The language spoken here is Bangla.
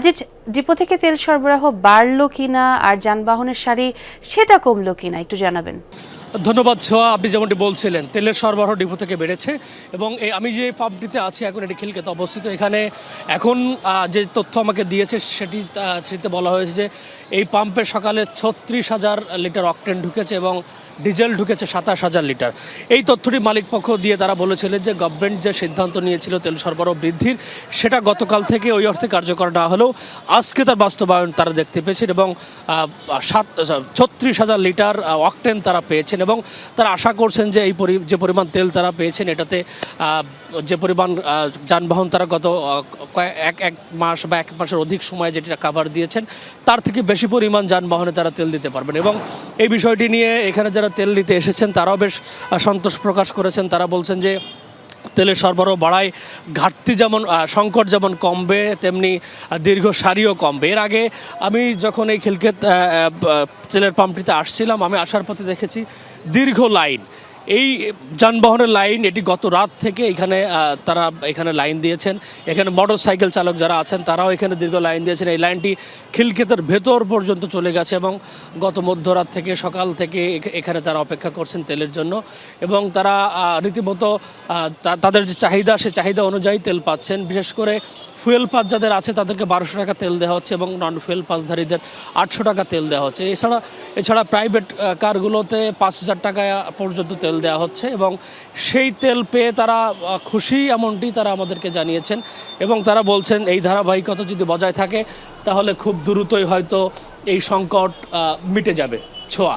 যে ডিপো থেকে তেল সরবরাহ বাড়লো কিনা আর যানবাহনের সারি সেটা কমলো কিনা একটু জানাবেন। ধন্যবাদ ছোয়া, আপনি যেমনটি বলছিলেন তেলের সরবরাহ ডিপো থেকে বেড়েছে এবং আমি যে পাম্পটিতে আছি এখন এটি খিলক্ষেতে অবস্থিত। এখানে এখন যে তথ্য আমাকে দিয়েছে সেটিতে বলা হয়েছে যে এই পাম্পে সকালে 36,000 লিটার অকটেন ঢুকেছে এবং ডিজেল ঢুকেছে 27,000 লিটার। এই তথ্যটি মালিক পক্ষ দিয়ে তারা বলেছিলেন যে গভর্নমেন্ট যে সিদ্ধান্ত নিয়েছিল তেল সরবরাহ বৃদ্ধির সেটা গতকাল থেকে ওই অর্থে কার্যকর না হলেও আজকে তার বাস্তবায়ন তারা দেখতে পেয়েছেন এবং 36,000 লিটার অকটেন তারা পেয়েছেন এবং তারা আশা করছেন যে যে পরিমাণ তেল তারা পেয়েছেন এটাতে যে পরিমাণ যানবাহন তারা গত এক মাস বা এক মাসের অধিক সময় যেটা কাভার দিয়েছেন তার থেকে বেশি পরিমাণ যানবাহনে তারা তেল দিতে পারবেন। এবং এই বিষয়টি নিয়ে এখানে যারা তেল নিতে এসেছেন তারাও বেশ সন্তোষ প্রকাশ করেছেন। তারা বলছেন যে তেলের সরবরাহ বাড়ায় ঘাটতি যেমন সংকট যেমন কমবে তেমনি দীর্ঘ সারিও কমবে। এর আগে আমি যখন এই খিলক্ষেত তেলের পাম্পটিতে আসছিলাম আমি আসার পথে দেখেছি দীর্ঘ লাইন, এই যানবাহনের লাইন এটি গত রাত থেকে তারা এখানে লাইন দিয়েছেন। এখানে মোটর সাইকেল চালক যারা আছেন তারাও এখানে দীর্ঘ লাইন দিয়েছেন। এই লাইনটি খিলক্ষেতের ভেতর পর্যন্ত চলে গেছে এবং গত মধ্যরাত থেকে সকাল থেকে এখানে তারা অপেক্ষা করছেন তেলের জন্য এবং তারা রীতিমতো তাদের যে চাহিদা সে চাহিদা অনুযায়ী তেল পাচ্ছেন। বিশেষ করে ফুয়েল পাস যাদের আছে তাদেরকে 1200 টাকা তেল দেওয়া হচ্ছে এবং নন ফুয়েল পাসধারীদের 800 টাকা তেল দেওয়া হচ্ছে। এছাড়া প্রাইভেট কারগুলোতে 5,000 টাকা পর্যন্ত তেল দেওয়া হচ্ছে এবং সেই তেল পেয়ে তারা খুশি এমনটি তারা আমাদেরকে জানিয়েছেন এবং তারা বলছেন এই ধারাবাহিকতা যদি বজায় থাকে তাহলে খুব দ্রুতই হয়তো এই সংকট মিটে যাবে। ছোয়া।